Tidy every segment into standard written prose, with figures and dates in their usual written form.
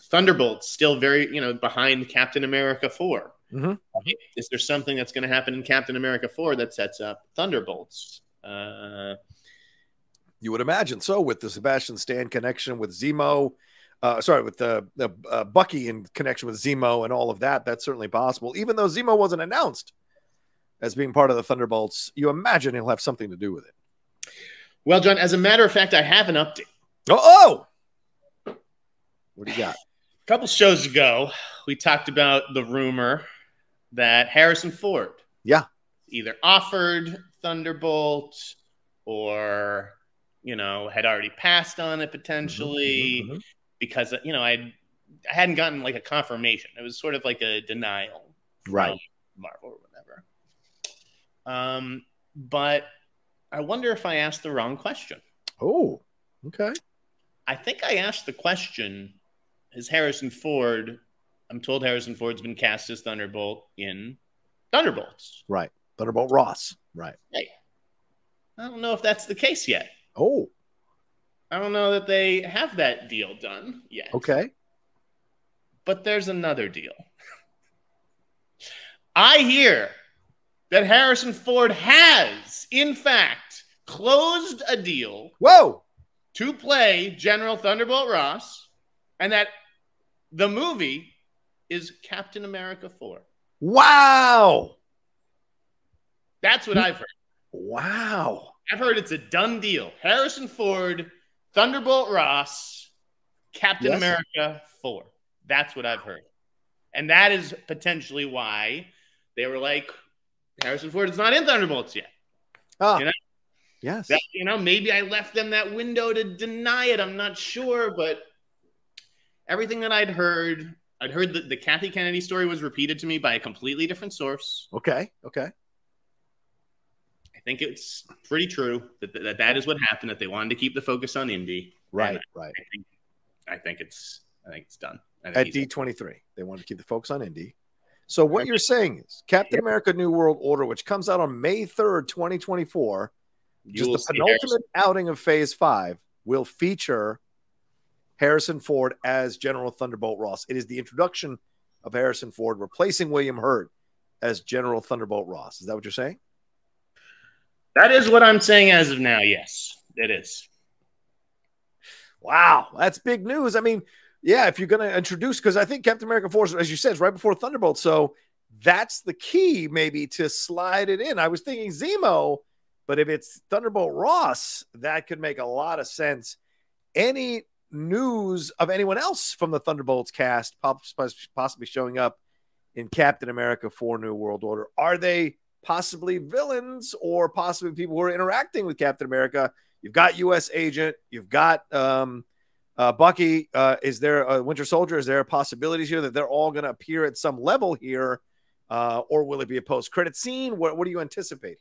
Thunderbolts still very, behind Captain America 4. Mm-hmm. Is there something that's going to happen in Captain America 4 that sets up Thunderbolts? You would imagine so, with the Sebastian Stan connection with Zemo. With the Bucky in connection with Zemo and all of that. That's certainly possible. Even though Zemo wasn't announced as being part of the Thunderbolts, you imagine he'll have something to do with it. Well, John, as a matter of fact, I have an update. Oh! What do you got? A couple shows ago, we talked about the rumor that Harrison Ford either offered Thunderbolt or, had already passed on it potentially because, I hadn't gotten like a confirmation. It was sort of like a denial from Marvel or whatever. But I wonder if I asked the wrong question. Oh, okay. I think I asked the question, is Harrison Ford, I'm told Harrison Ford's been cast as Thunderbolt in Thunderbolts. Right. Thunderbolt Ross. Right. Hey, I don't know if that's the case yet. Oh. I don't know that they have that deal done yet. Okay. But there's another deal. I hear that Harrison Ford has, in fact, closed a deal to play General Thunderbolt Ross, and that the movie is Captain America 4. Wow. That's what I've heard. Wow. I've heard it's a done deal. Harrison Ford, Thunderbolt Ross, Captain America 4. That's what I've heard. And that is potentially why they were like, Harrison Ford is not in Thunderbolts yet. Yes. That, maybe I left them that window to deny it. I'm not sure, but everything that I'd heard that the Kathy Kennedy story was repeated to me by a completely different source. Okay. I think it's pretty true that is what happened, that they wanted to keep the focus on Indy. Right. I think it's done. At D23, they wanted to keep the focus on Indy. So what you're saying is Captain America New World Order, which comes out on May 3rd, 2024, just the penultimate outing of Phase 5, will feature Harrison Ford as General Thunderbolt Ross. It is the introduction of Harrison Ford replacing William Hurt as General Thunderbolt Ross. Is that what you're saying? That is what I'm saying as of now, yes. It is. Wow, that's big news. I mean, yeah, if you're going to introduce, because I think Captain America 4, as you said, is right before Thunderbolt, so that's the key maybe to slide it in. I was thinking Zemo, but if it's Thunderbolt Ross, that could make a lot of sense. Any news of anyone else from the Thunderbolts cast possibly showing up in Captain America 4 New World Order? Are they possibly villains or possibly people who are interacting with Captain America? You've got U.S. Agent. You've got Bucky. Is there a Winter Soldier? Is there possibilities here that they're all going to appear at some level here? Or will it be a post-credit scene? What do you anticipate?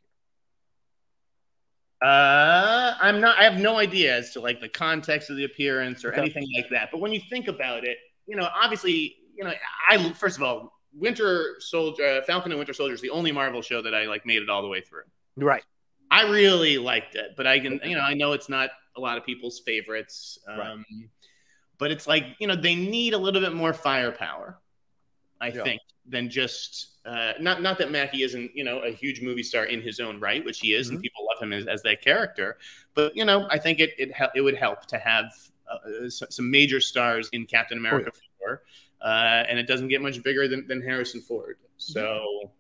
I have no idea as to like the context of the appearance or anything like that. But when you think about it, obviously, first of all, Falcon and Winter Soldier is the only Marvel show that I made it all the way through. Right. I really liked it, but I know it's not a lot of people's favorites. But it's like, they need a little bit more firepower, I think, than just not that Mackie isn't, a huge movie star in his own right, which he is, and people love him as that character. But, I think it would help to have some major stars in Captain America 4. And it doesn't get much bigger than Harrison Ford. So,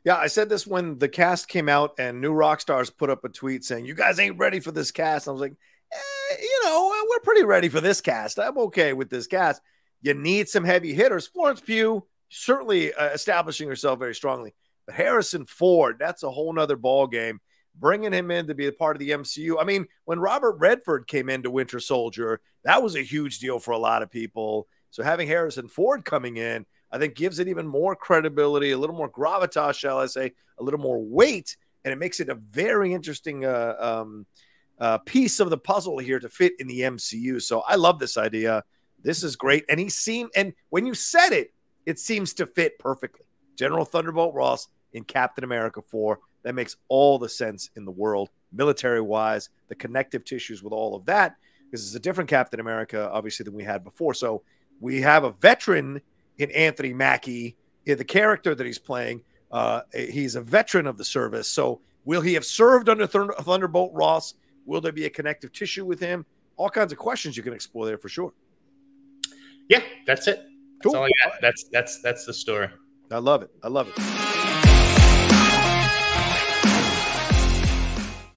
yeah, I said this when the cast came out and New Rockstars put up a tweet saying, "You guys ain't ready for this cast." And I was like, we're pretty ready for this cast. I'm okay with this cast. You need some heavy hitters. Florence Pugh, certainly establishing herself very strongly. But Harrison Ford, that's a whole nother ball game. Bringing him in to be a part of the MCU. I mean, when Robert Redford came into Winter Soldier, that was a huge deal for a lot of people. So having Harrison Ford coming in, I think gives it even more credibility, a little more gravitas, shall I say, a little more weight, and it makes it a very interesting piece of the puzzle here to fit in the MCU. So I love this idea. This is great. And when you said it, it seems to fit perfectly. General Thunderbolt Ross in Captain America 4. That makes all the sense in the world, military-wise, the connective tissues with all of that. because it's a different Captain America, obviously, than we had before. So we have a veteran in Anthony Mackie, in the character that he's playing. He's a veteran of the service. So will he have served under Thunderbolt Ross? Will there be a connective tissue with him? All kinds of questions you can explore there for sure. Yeah, that's it. Cool. That's all I got. That's the story. I love it. I love it.